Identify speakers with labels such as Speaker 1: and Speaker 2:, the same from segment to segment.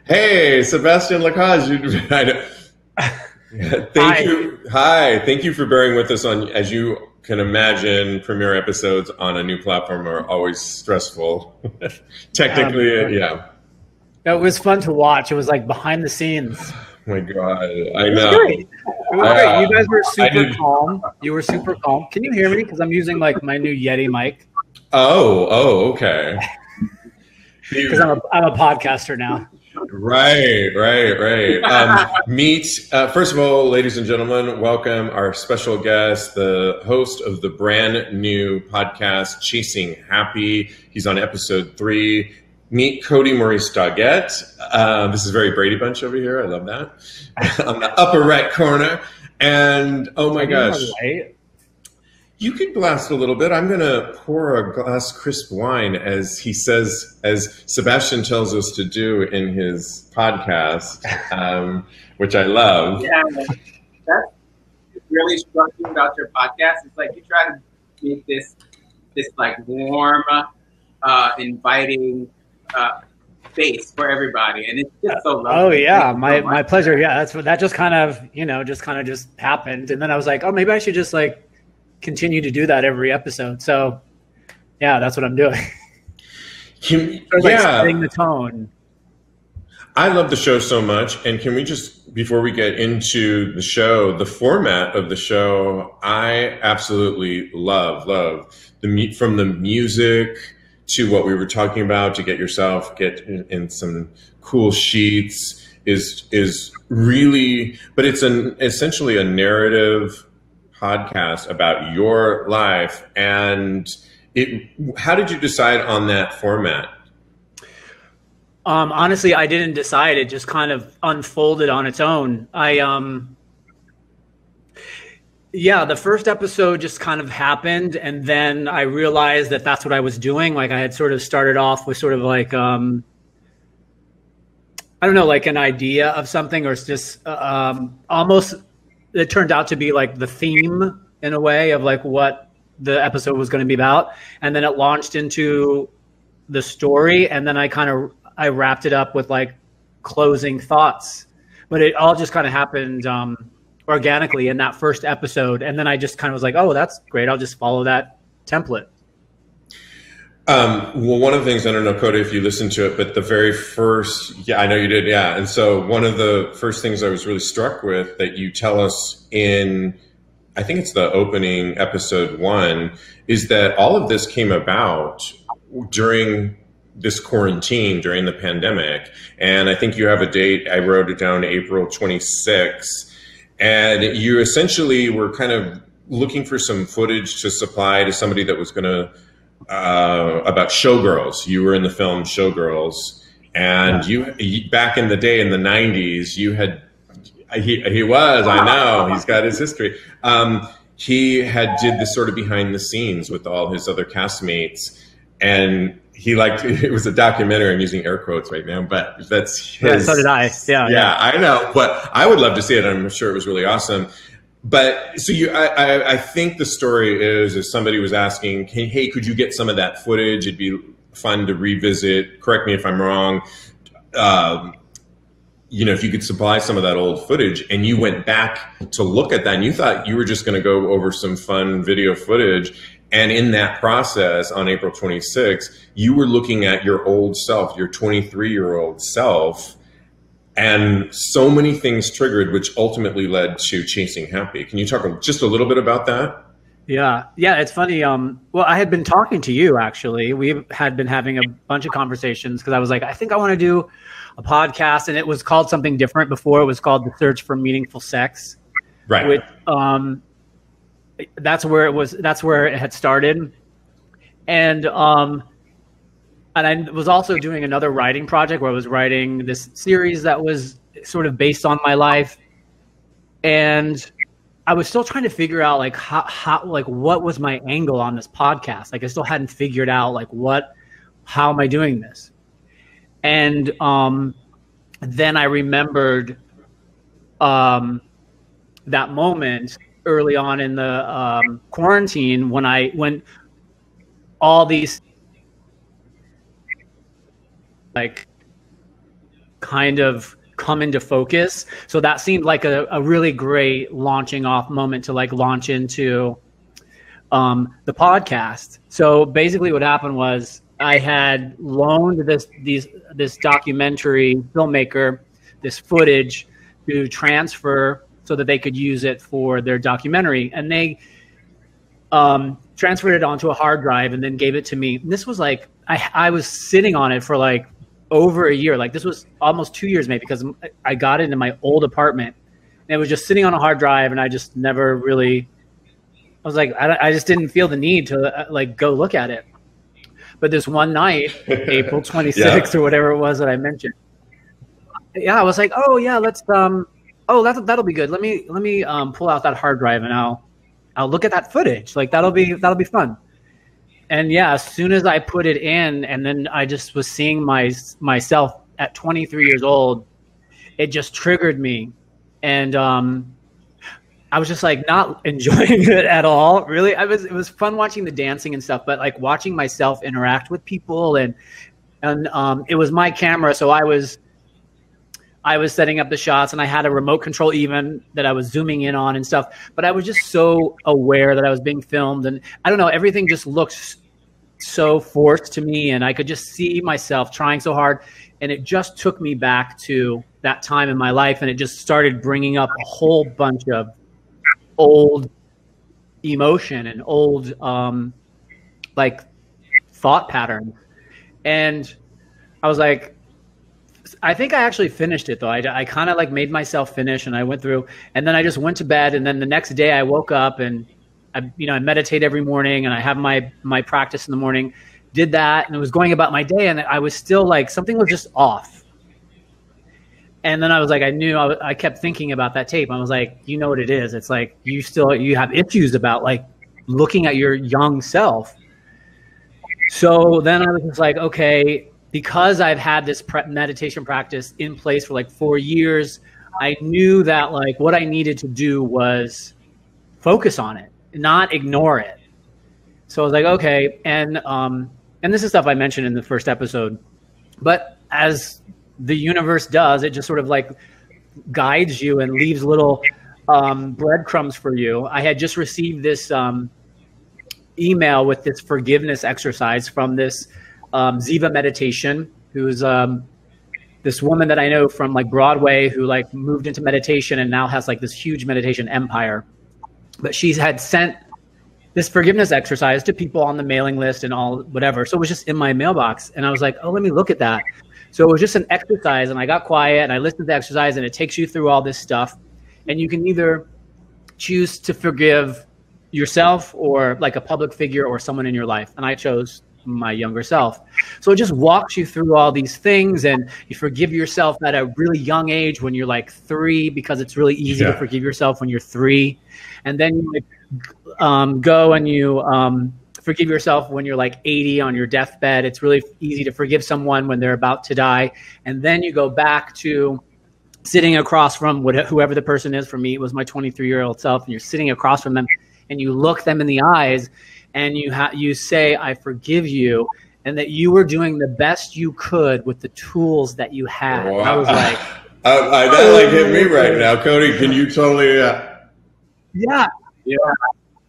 Speaker 1: Hey, Sebastian La Cause. Thank you. Hi. Thank you for bearing with us on, as you can imagine, premiere episodes on a new platform are always stressful. Technically, yeah.
Speaker 2: It was fun to watch. It was like behind the scenes.
Speaker 1: Oh my God, I
Speaker 2: It was
Speaker 1: know.
Speaker 2: great. It was great. You guys were super calm. You were super calm. Can you hear me? Because I'm using like my new Yeti mic.
Speaker 1: Oh, okay.
Speaker 2: Because I'm a podcaster now.
Speaker 1: Right. First of all, ladies and gentlemen, welcome our special guest, the host of the brand new podcast, Chasing Happy. He's on episode 3. Meet Kodi Maurice Doggette. This is very Brady Bunch over here. I love that. On the upper right corner. And oh my gosh. You could blast a little bit. I'm going to pour a glass crisp wine, as he says, as Sebastian tells us to do in his podcast, which I love.
Speaker 3: Yeah, that's really striking about your podcast. It's like you try to make this like warm, inviting space for everybody, and it's just so lovely.
Speaker 2: Oh yeah, my pleasure. Yeah, that just kind of happened, and then I was like, oh, maybe I should just like continue to do that every episode. So yeah, that's what I'm doing. Setting the tone.
Speaker 1: I love the show so much. And can we just, before we get into the show, the format of the show, I absolutely love from the music to what we were talking about, to get in some cool sheets is really, but it's essentially a narrative podcast about your life. And how did you decide on that format?
Speaker 2: Honestly, I didn't decide. It just kind of unfolded on its own. The first episode just kind of happened, and then I realized that that's what I was doing. Like I had sort of started off with sort of like I don't know, like an idea of something, or it's just almost. It turned out to be like the theme in a way of like what the episode was going to be about. And then it launched into the story. And then I wrapped it up with like closing thoughts, but it all just kind of happened organically in that first episode. And then I just kind of was like, oh, that's great. I'll just follow that template.
Speaker 1: Well, one of the things, I don't know, Kodi, if you listened to it, but the very first, I know you did. Yeah. And so one of the first things I was really struck with that you tell us in, I think it's the opening episode 1, is that all of this came about during this quarantine, during the pandemic. And I think you have a date. I wrote it down, April 26th. And you essentially were kind of looking for some footage to supply to somebody that was going to, about Showgirls. You were in the film Showgirls, and you back in the day in the 90s, he was, I know, he's got his history. He did this sort of behind the scenes with all his other castmates, and it was a documentary. I'm using air quotes right now, but that's his.
Speaker 2: Yeah, so did I. Yeah,
Speaker 1: I know, but I would love to see it. I'm sure it was really awesome. But so I think the story is, if somebody was asking, hey, could you get some of that footage? It'd be fun to revisit. Correct me if I'm wrong. If you could supply some of that old footage, and you went back to look at that, and you thought you were just going to go over some fun video footage. And in that process, on April 26th, you were looking at your old self, your 23-year-old self. And so many things triggered, which ultimately led to Chasing Happy. Can you talk just a little bit about that?
Speaker 2: Yeah, it's funny. Well, I had been talking to you, actually. We had been having a bunch of conversations because I was like, I think I want to do a podcast. And it was called something different before. It was called The Search for Meaningful Sex.
Speaker 1: Right.
Speaker 2: Which, that's where it was. That's where it had started. And I was also doing another writing project where I was writing this series that was sort of based on my life. And I was still trying to figure out like how like what was my angle on this podcast. Like I still hadn't figured out like how am I doing this? And then I remembered that moment early on in the quarantine when all these like kind of come into focus. So that seemed like a really great launching off moment to like launch into the podcast. So basically what happened was I had loaned this documentary filmmaker this footage to transfer so that they could use it for their documentary. And they transferred it onto a hard drive and then gave it to me. And this was like, I was sitting on it for like over a year. Like this was almost 2 years maybe, because I got it in my old apartment and it was just sitting on a hard drive, and I just never really, I was like, I just didn't feel the need to like go look at it. But this one night, April 26th or whatever it was that I mentioned, I was like, oh yeah, let's that'll be good. Let me pull out that hard drive and I'll look at that footage. Like that'll be fun. And yeah, as soon as I put it in, and then I just was seeing myself at 23 years old, it just triggered me. And I was just like not enjoying it at all. Really, it was fun watching the dancing and stuff, but like watching myself interact with people, and it was my camera, so I was setting up the shots, and I had a remote control even that I was zooming in on and stuff. But I was just so aware that I was being filmed, and I don't know, everything just looked so forced to me, and I could just see myself trying so hard, and it just took me back to that time in my life, and it just started bringing up a whole bunch of old emotion and old like thought patterns. And I was like, I think I actually finished it though. I kind of like made myself finish, and I went through, and then I just went to bed, and then the next day I woke up, and I meditate every morning, and I have my practice in the morning, did that, and I was going about my day, and I was still like, something was just off. And then I was like, I kept thinking about that tape. I was like, you know what it is? It's like, you have issues about like looking at your young self. So then I was just like, okay, because I've had this meditation practice in place for like 4 years, I knew that like what I needed to do was focus on it, not ignore it. So I was like, okay. And this is stuff I mentioned in the first episode, but as the universe does, it just sort of like guides you and leaves little breadcrumbs for you. I had just received this email with this forgiveness exercise from this Ziva Meditation, who's this woman that I know from like Broadway, who like moved into meditation and now has like this huge meditation empire. But she had sent this forgiveness exercise to people on the mailing list and all whatever. So it was just in my mailbox, and I was like, oh, let me look at that. So it was just an exercise, and I got quiet and I listened to the exercise, and it takes you through all this stuff, and you can either choose to forgive yourself or like a public figure or someone in your life. And I chose my younger self. So it just walks you through all these things, and you forgive yourself at a really young age when you're like 3, because it's really easy to forgive yourself when you're 3. And then you like, go and you forgive yourself when you're like 80 on your deathbed. It's really easy to forgive someone when they're about to die. And then you go back to sitting across from whoever the person is. For me, it was my 23-year-old self, and you're sitting across from them, and you look them in the eyes, and you say, I forgive you, and that you were doing the best you could with the tools that you had.
Speaker 1: Wow.
Speaker 2: I was like,
Speaker 1: that like hit me right now. Kodi, can you totally
Speaker 2: Yeah.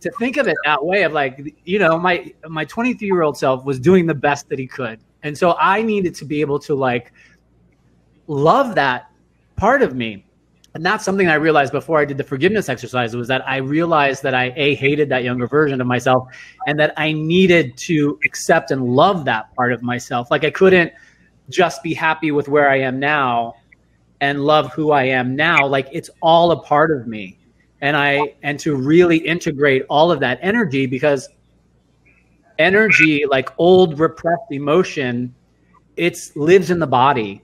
Speaker 2: To think of it that way, of like, you know, my 23-year-old self was doing the best that he could. And so I needed to be able to like love that part of me. And that's something I realized before I did the forgiveness exercise, was that I realized that I hated that younger version of myself, and that I needed to accept and love that part of myself. Like I couldn't just be happy with where I am now and love who I am now. Like it's all a part of me. And to really integrate all of that energy, because energy, like old repressed emotion, it lives in the body.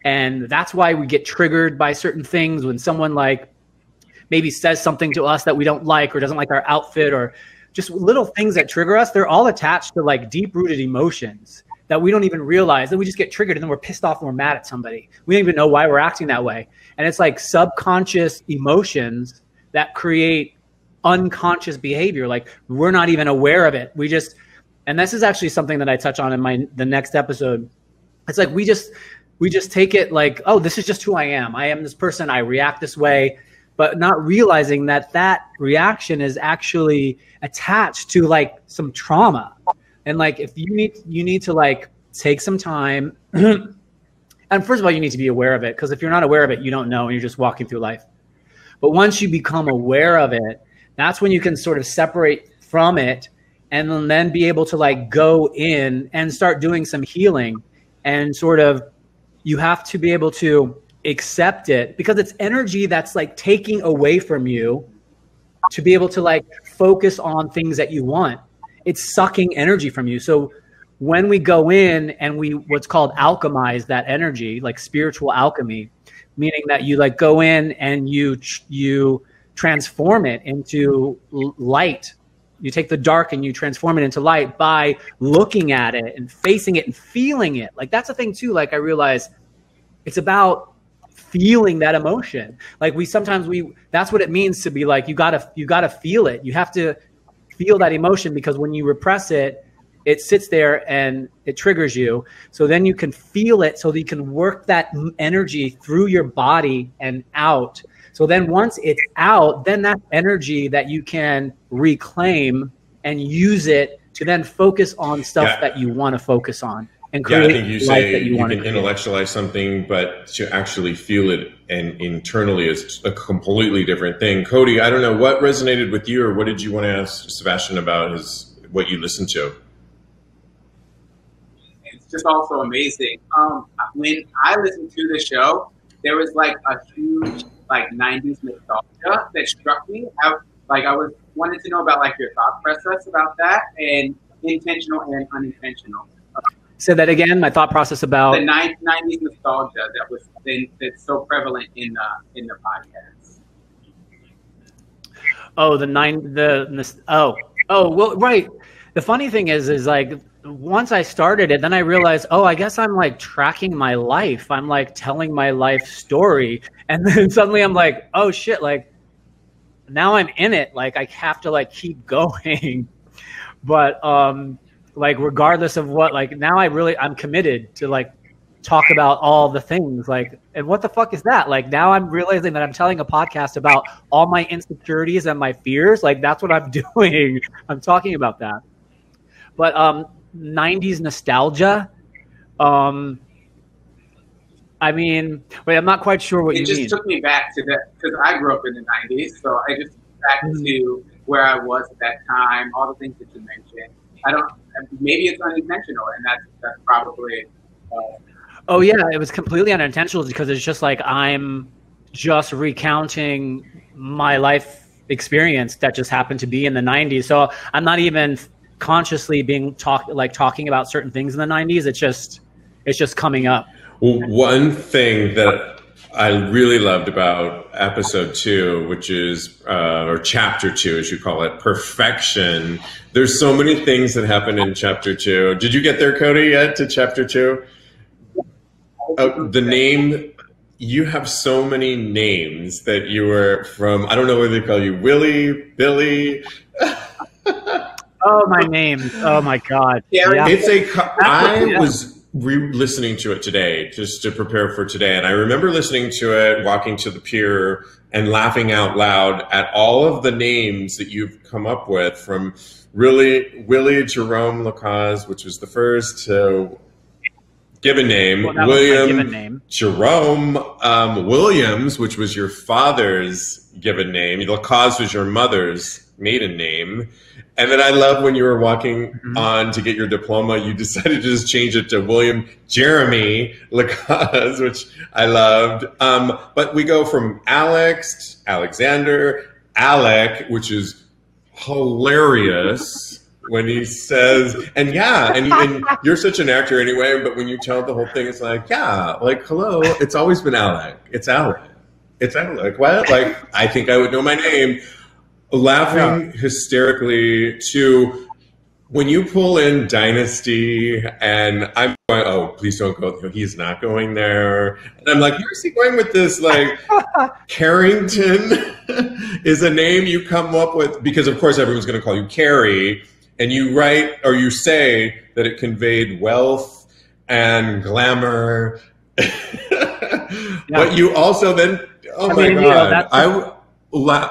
Speaker 2: And that's why we get triggered by certain things when someone like maybe says something to us that we don't like, or doesn't like our outfit, or just little things that trigger us. They're all attached to like deep rooted emotions that we don't even realize, that we just get triggered, and then we're pissed off and we're mad at somebody. We don't even know why we're acting that way. And it's like subconscious emotions that create unconscious behavior. Like we're not even aware of it. And this is actually something that I touch on in the next episode. It's like we just take it like, oh, this is just who I am. I am this person. I react this way, but not realizing that that reaction is actually attached to like some trauma. And like, if you need to like take some time. And first of all, you need to be aware of it, because if you're not aware of it, you don't know, and you're just walking through life. But once you become aware of it, that's when you can sort of separate from it, and then be able to like go in and start doing some healing. And sort of, you have to be able to accept it, because it's energy that's like taking away from you to be able to like focus on things that you want. It's sucking energy from you. So when we go in and we what's called alchemize that energy, like spiritual alchemy, meaning that you like go in and you transform it into light. You take the dark and you transform it into light by looking at it and facing it and feeling it. Like that's the thing too. Like I realize it's about feeling that emotion. Like that's what it means to be like, you gotta feel it. You have to feel that emotion, because when you repress it, it sits there and it triggers you. So then you can feel it, so that you can work that energy through your body and out. So then once it's out, then that energy that you can reclaim and use it to then focus on stuff that you want to focus on. And create
Speaker 1: I think you say you can intellectualize something, but to actually feel it and internally is a completely different thing. Kodi, I don't know what resonated with you, or what did you want to ask Sebastian about what you listened to?
Speaker 3: It's just also amazing. When I listened to the show, there was like a huge like 90s nostalgia that struck me. I wanted to know about like your thought process about that, and intentional and unintentional.
Speaker 2: Say that again. My thought process about
Speaker 3: the 90s nostalgia that's so prevalent in the podcast.
Speaker 2: Oh, well, right. The funny thing is like, once I started it, then I realized, oh, I guess I'm like tracking my life. I'm like telling my life story. And then suddenly I'm like, oh shit, like now I'm in it. Like I have to like keep going. But like regardless of what, like now I'm committed to like talk about all the things, like, and what the fuck is that? Like now I'm realizing that I'm telling a podcast about all my insecurities and my fears. Like that's what I'm doing. I'm talking about that. But 90s nostalgia. I mean, wait, I'm not quite sure what you mean.
Speaker 3: It just took me back to that, because I grew up in the 90s, so I just back to where I was at that time, all the things that you mentioned. Maybe it's unintentional, and that's probably.
Speaker 2: Oh yeah, it was completely unintentional, because it's just like I'm just recounting my life experience that just happened to be in the 90s. So I'm not even consciously talking about certain things in the 90s. It's just coming up.
Speaker 1: Well, one thing that I really loved about episode 2, which is, or chapter 2, as you call it, perfection. There's so many things that happen in chapter 2. Did you get there, Kodi, yet to chapter 2? The name, you have so many names that you were from, I don't know whether they call you Willie, Billy.
Speaker 2: Oh, my name. Oh my God.
Speaker 3: Yeah.
Speaker 1: I was listening to it today just to prepare for today, and I remember listening to it, walking to the pier and laughing out loud at all of the names that you've come up with, from really Willie Jerome La Cause, which was the first given name, William Jerome Williams, which was your father's given name. La Cause was your mother's maiden name. And then I love when you were walking on to get your diploma, you decided to just change it to William Jeremy La Cause, which I loved. But we go from Alex, Alexander, Alec, which is hilarious when he says, and you're such an actor anyway, but when you tell the whole thing, it's like, yeah, like, hello, it's always been Alec. It's Alec. It's Alec. What? Like, I think I would know my name. Laughing hysterically to when you pull in Dynasty, and I'm going, oh, please don't go. He's not going there. And I'm like, where's he going with this? Like, Carrington is a name you come up with, because of course everyone's going to call you Carrie, and you write or you say that it conveyed wealth and glamour But you also then, my God,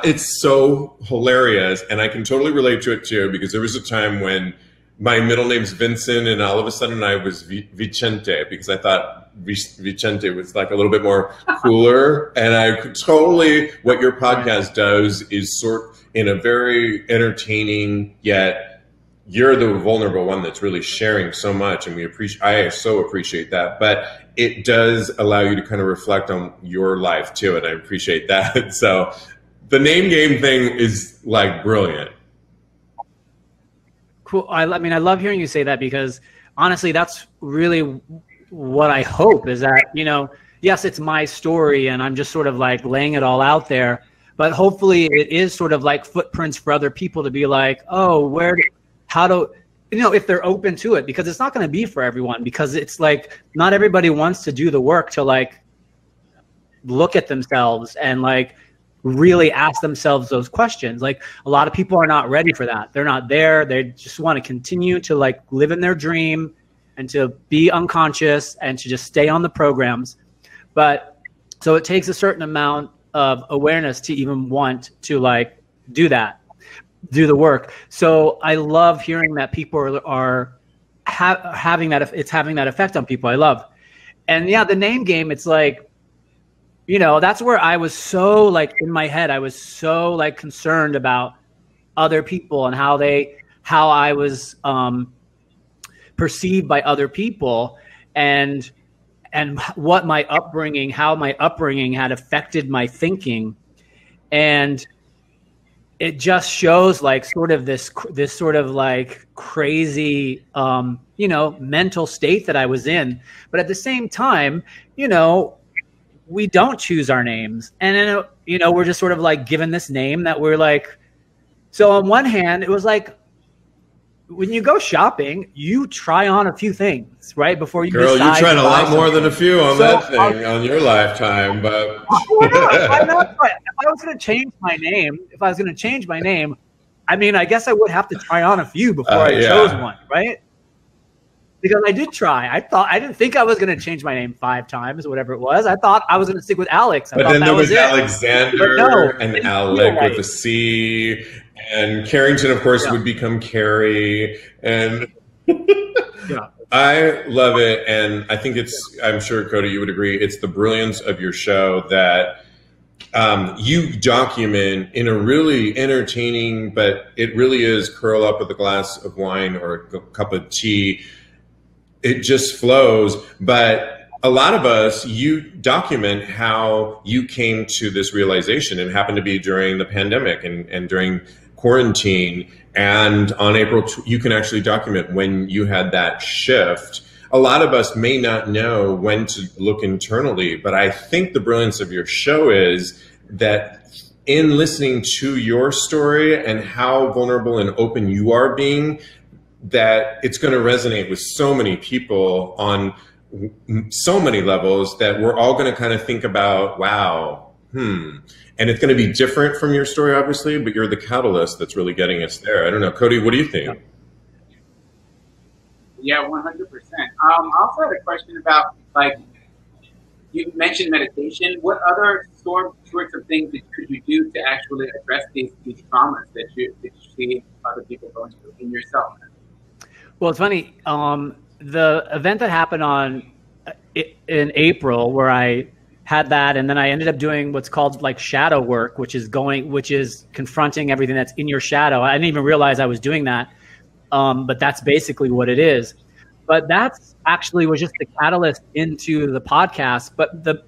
Speaker 1: it's so hilarious. And I can totally relate to it too, because there was a time when my middle name's Vincent and all of a sudden I was Vicente, because I thought Vicente was like a little bit more cooler. And I could totally, what your podcast does is sort in a very entertaining, yet you're the vulnerable one that's really sharing so much. And I so appreciate that. But it does allow you to kind of reflect on your life too. And I appreciate that. So the name game thing is like brilliant.
Speaker 2: Cool. I mean, I love hearing you say that, because honestly, that's really what I hope is that, you know, yes, it's my story and I'm just sort of like laying it all out there, but hopefully it is sort of like footprints for other people to be like, oh, you know, if they're open to it, because it's not going to be for everyone, because it's like, not everybody wants to do the work to like look at themselves and like really ask themselves those questions. Like a lot of people are not ready for that. They're not there. They just want to continue to like live in their dream and to be unconscious and to just stay on the programs. But so it takes a certain amount of awareness to even want to like do that, do the work. So I love hearing that people are having that, it's having that effect on people. I love. And yeah, the name game, it's like, you know, that's where I was so like in my head, I was so like concerned about other people and how I was perceived by other people, and what my upbringing, how my upbringing had affected my thinking. And it just shows like sort of this sort of like crazy, you know, mental state that I was in. But at the same time, you know, we don't choose our names. And then, you know, we're just sort of like given this name that we're like, so on one hand, it was like, when you go shopping, you try on a few things, right? Before you
Speaker 1: Girl,
Speaker 2: decide
Speaker 1: you tried a lot
Speaker 2: something.
Speaker 1: more than a few on that thing on your lifetime, but
Speaker 2: why not? If I was going to change my name, I mean, I guess I would have to try on a few before I chose one, right? Because I did try. I didn't think I was going to change my name 5 times or whatever it was. I thought I was going to stick with Alex.
Speaker 1: But then there was Alexander and Alec with a C, and Carrington, of course, would become Carrie. And I love it. And I think I'm sure, Kodi, you would agree, it's the brilliance of your show that you document in a really entertaining, but it really is curl up with a glass of wine or a cup of tea. It just flows. But a lot of us, you document how you came to this realization, and happened to be during the pandemic and during quarantine. And on April, you can actually document when you had that shift. A lot of us may not know when to look internally, but I think the brilliance of your show is that in listening to your story and how vulnerable and open you are being, that it's going to resonate with so many people on so many levels that we're all going to kind of think about, wow, and it's going to be different from your story, obviously, but you're the catalyst that's really getting us there. I don't know. Kodi, what do you think?
Speaker 3: Yeah, 100%. I also had a question about, like, you mentioned meditation. What other sorts of things could you do to actually address these traumas that you see other people going through in yourself?
Speaker 2: Well, it's funny. The event that happened in April, where I had that, and then I ended up doing what's called like shadow work, which is confronting everything that's in your shadow. I didn't even realize I was doing that, but that's basically what it is. But that's actually was just the catalyst into the podcast. But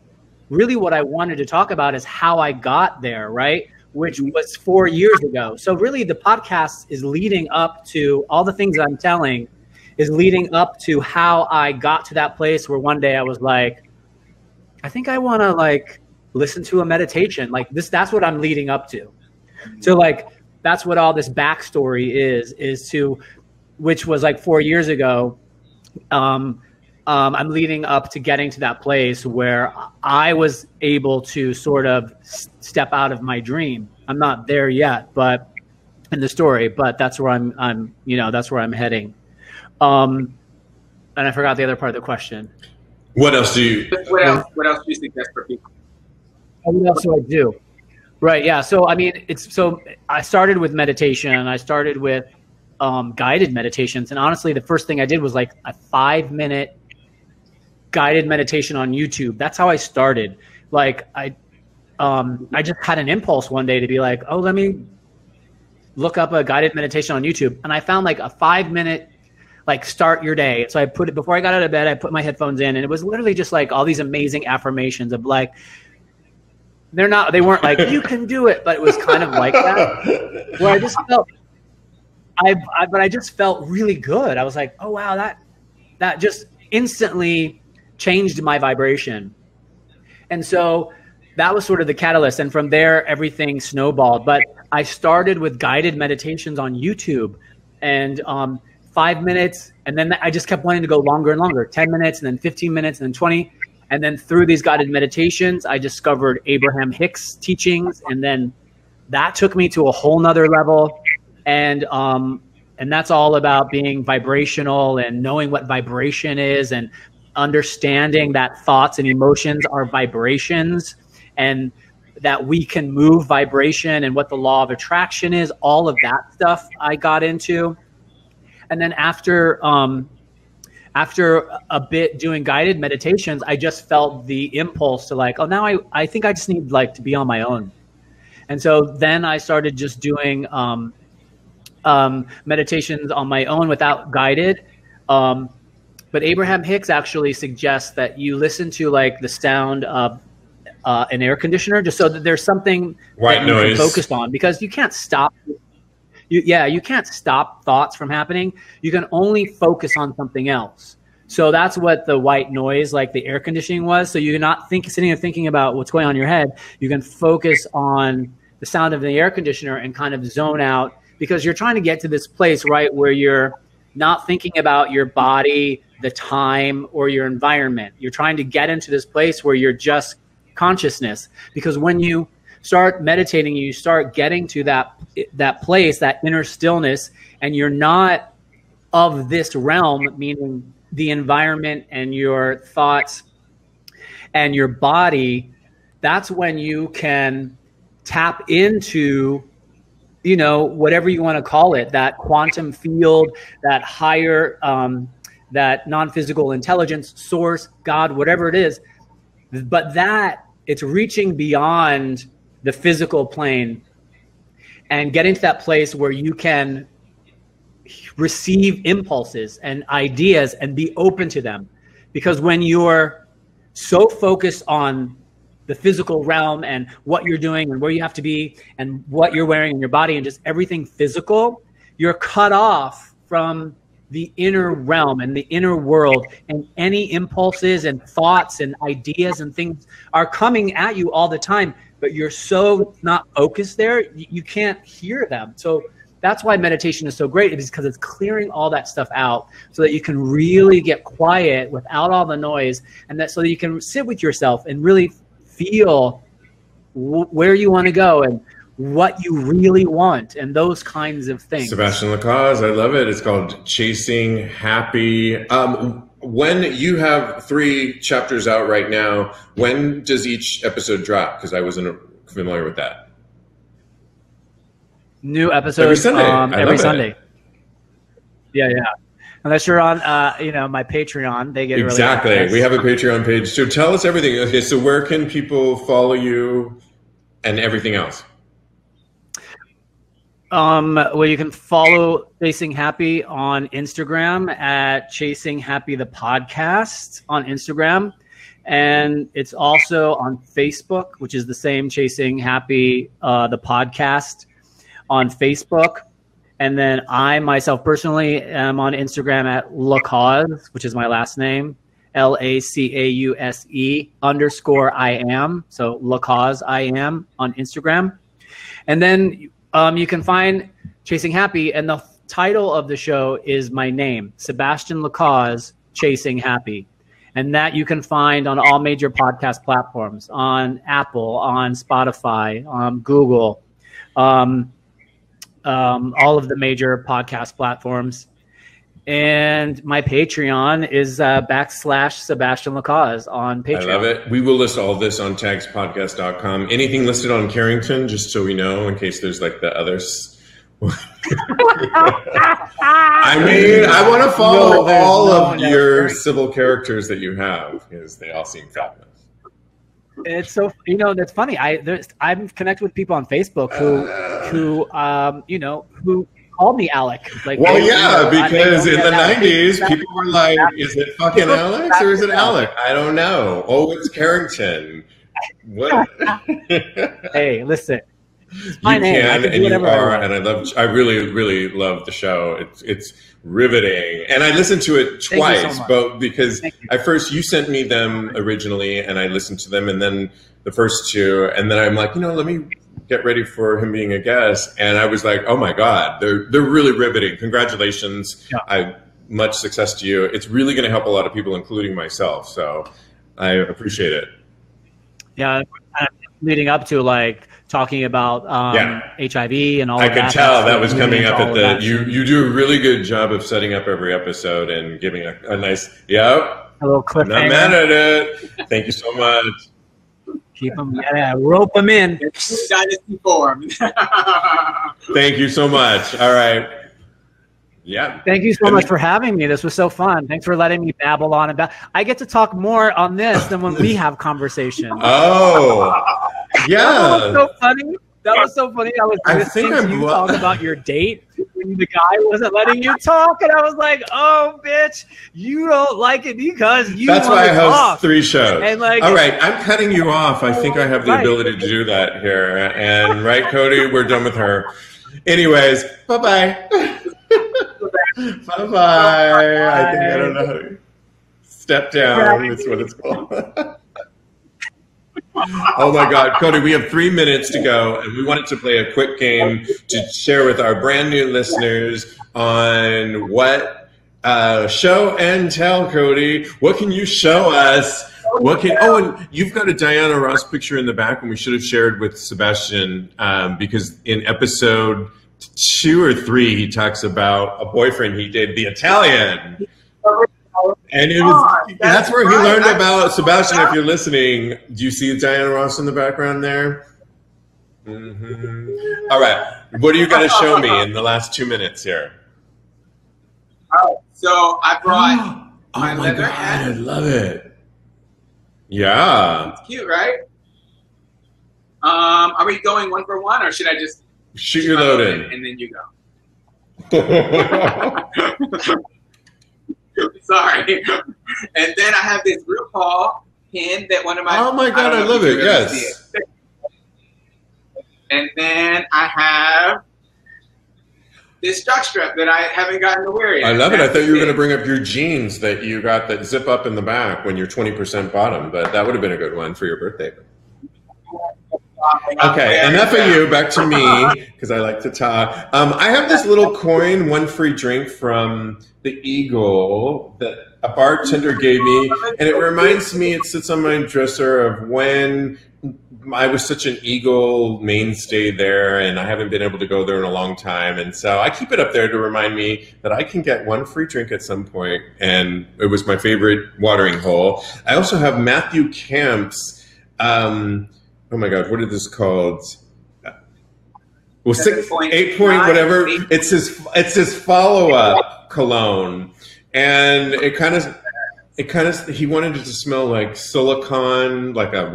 Speaker 2: really what I wanted to talk about is how I got there, right? Which was 4 years ago. So really the podcast is leading up to all the things I'm telling is leading up to how I got to that place where one day I was like, I think I want to like listen to a meditation like this. That's what I'm leading up to. So like, that's what all this backstory is to, which was like 4 years ago. I'm leading up to getting to that place where I was able to sort of step out of my dream. I'm not there yet, but in the story, but that's where that's where I'm heading. And I forgot the other part of the question.
Speaker 1: What else do you?
Speaker 3: What else do you suggest for people?
Speaker 2: What else do I do? Right. Yeah. So, I mean, I started with meditation. I started with guided meditations. And honestly, the first thing I did was like a 5-minute guided meditation on YouTube. That's how I started. Like I just had an impulse one day to be like, oh, let me look up a guided meditation on YouTube. And I found like a 5-minute, like, start your day. So I put it, before I got out of bed, I put my headphones in, and it was literally just like all these amazing affirmations of like, they weren't like, you can do it, but it was kind of like that, where I just felt, but I just felt really good. I was like, oh wow, that just instantly changed my vibration. And so that was sort of the catalyst. And from there, everything snowballed. But I started with guided meditations on YouTube, and 5 minutes. And then I just kept wanting to go longer and longer, 10 minutes, and then 15 minutes, and then 20. And then through these guided meditations, I discovered Abraham Hicks' teachings. And then that took me to a whole nother level. And that's all about being vibrational and knowing what vibration is, and understanding that thoughts and emotions are vibrations, and that we can move vibration, and what the law of attraction is. All of that stuff I got into. And then after a bit doing guided meditations, I just felt the impulse to like, oh, now I think I just need like to be on my own. And so then I started just doing meditations on my own without guided. But Abraham Hicks actually suggests that you listen to like the sound of an air conditioner, just so that there's something
Speaker 1: white noise
Speaker 2: focused on, because you can't stop. You can't stop thoughts from happening. You can only focus on something else. So that's what the white noise, like the air conditioning, was. So you're not sitting and thinking about what's going on in your head. You can focus on the sound of the air conditioner and kind of zone out, because you're trying to get to this place, right, where you're not thinking about your body, the time, or your environment. You're trying to get into this place where you're just consciousness. Because when you start meditating, you start getting to that place, that inner stillness, and you're not of this realm, meaning the environment and your thoughts and your body. That's when you can tap into, whatever you want to call it, that quantum field, that higher, that non-physical intelligence, source, God, whatever it is. But that it's reaching beyond the physical plane and getting to that place where you can receive impulses and ideas and be open to them. Because when you're so focused on the physical realm and what you're doing and where you have to be and what you're wearing in your body and just everything physical, you're cut off from the inner realm and the inner world, and any impulses and thoughts and ideas and things are coming at you all the time, but you're so not focused there, you can't hear them. So that's why meditation is so great, is because it's clearing all that stuff out so that you can really get quiet without all the noise, and that so that you can sit with yourself and really feel where you want to go and what you really want and those kinds of things.
Speaker 1: Sebastian La Cause, I love it. It's called Chasing Happy. When you have 3 chapters out right now, when does each episode drop? Because I wasn't familiar with that.
Speaker 2: New episodes
Speaker 1: every Sunday.
Speaker 2: Yeah. Unless you're on, my Patreon, they get
Speaker 1: exactly.
Speaker 2: Really nice.
Speaker 1: We have a Patreon page. So tell us everything. Okay, so where can people follow you and everything else?
Speaker 2: Well, you can follow Chasing Happy on Instagram at Chasing Happy the Podcast on Instagram. And it's also on Facebook, which is the same, Chasing Happy the Podcast on Facebook. And then I myself personally am on Instagram at La Cause, which is my last name, LACAUSE_I am. So La Cause I am on Instagram. And then you can find Chasing Happy, and the title of the show is my name, Sebastian La Cause, Chasing Happy. And that you can find on all major podcast platforms, on Apple, on Spotify, on Google, all of the major podcast platforms. And my Patreon is / Sebastian La Cause on Patreon.
Speaker 1: I love it. We will list all this on TAGSPodcast.com. Anything listed on Carrington, just so we know, in case there's like the others. I mean, I want to follow all of your civil characters that you have because they all seem fabulous.
Speaker 2: It's so, that's funny. I'm connected with people on Facebook who called me Alec. Like,
Speaker 1: well, because in the 90s, people were like, is it fucking Alex or is it Alec? I don't know. Oh, it's Carrington. What?
Speaker 2: Hey, listen.
Speaker 1: You can, and you are, and I really, really love the show. It's riveting, and I listened to it twice, both because you sent me them originally, and I listened to them, and then the first two, and then I'm like, let me get ready for him being a guest, and I was like, oh my god, they're really riveting. Congratulations! Yeah. Much success to you. It's really going to help a lot of people, including myself. So I appreciate it.
Speaker 2: Yeah, leading up to talking about HIV and all
Speaker 1: I
Speaker 2: of that.
Speaker 1: could tell that was coming up at the you do a really good job of setting up every episode and giving a nice
Speaker 2: a little cliffhanger.
Speaker 1: Not mad at it. Thank you so much.
Speaker 2: Keep them, rope them in.
Speaker 3: Dynasty form.
Speaker 1: Thank you so much. All right. Yeah.
Speaker 2: Thank you so much for having me. This was so fun. Thanks for letting me babble on about. I get to talk more on this than when we have conversations.
Speaker 1: Oh, yeah.
Speaker 2: That was so funny. That was so funny. I was listening to you talk about your date when the guy wasn't letting you talk, and I was like, "Oh, bitch, you don't like it because you."
Speaker 1: That's why I host 3 shows.
Speaker 2: And
Speaker 1: all right, I'm cutting you off. I think I have the ability to do that here. And right, Kodi, we're done with her. Anyways, bye-bye. Bye-bye. I think I don't know how to step down. That's what it's called. Oh my God, Kodi, we have 3 minutes to go, and we wanted to play a quick game to share with our brand new listeners on what show and tell, Kodi. What can you show us? And you've got a Diana Ross picture in the back, and we should have shared with Sebastian because in episode 2 or 3, he talks about a boyfriend he did, the Italian. And that's where he learned about Sebastian. If you're listening, do you see Diana Ross in the background there? Mm-hmm. All right. What are you going to show me in the last 2 minutes here?
Speaker 3: So I brought my leather hat.
Speaker 1: I love it. Yeah.
Speaker 3: It's cute, right? Are we going one for one, or should I just
Speaker 1: shoot your load in
Speaker 3: and then you go? Sorry. And then I have this RuPaul pin that one of my...
Speaker 1: Oh my God, I love it. Yes.
Speaker 3: And then I have this jockstrap that I haven't gotten to wear yet.
Speaker 1: I love it. I thought you were going to bring up your jeans that you got that zip up in the back when you're 20% bottom, but that would have been a good one for your birthday. Okay, enough of you. Back to me, because I like to talk. I have this little coin, 1 free drink from the Eagle that a bartender gave me, and it reminds me, it sits on my dresser of when I was such an Eagle mainstay there, and I haven't been able to go there in a long time. And so I keep it up there to remind me that I can get 1 free drink at some point, and it was my favorite watering hole. I also have Matthew Camp's, oh my God, what is this called? Well, 8 point, whatever. It's his follow-up cologne, and it kind of he wanted it to smell like silicone, like a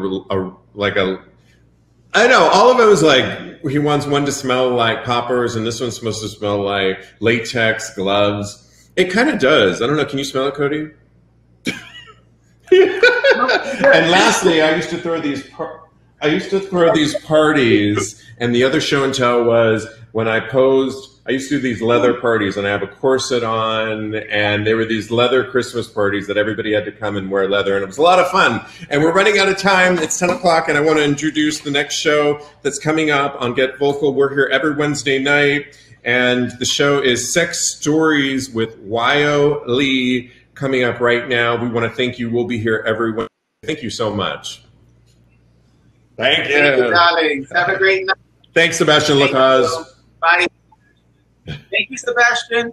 Speaker 1: I know, all of it was like, he wants one to smell like poppers, and this one's supposed to smell like latex gloves. It kind of does. I don't know. Can you smell it, Kodi? And lastly, I used to throw these parties, and the other show and tell was when I posed. I used to do these leather parties, and I have a corset on, and they were these leather Christmas parties that everybody had to come and wear leather, and it was a lot of fun. And we're running out of time. It's 10 o'clock, and I want to introduce the next show that's coming up on Get Vocal. We're here every Wednesday night, and the show is Sex Stories with Wyo Lee coming up right now. We want to thank you. We'll be here every Wednesday. Thank you so much. Thank you.
Speaker 3: Thank you, darlings. Have a great night.
Speaker 1: Thanks, Sebastian La Cause.
Speaker 3: Bye. Thank you, Sebastian.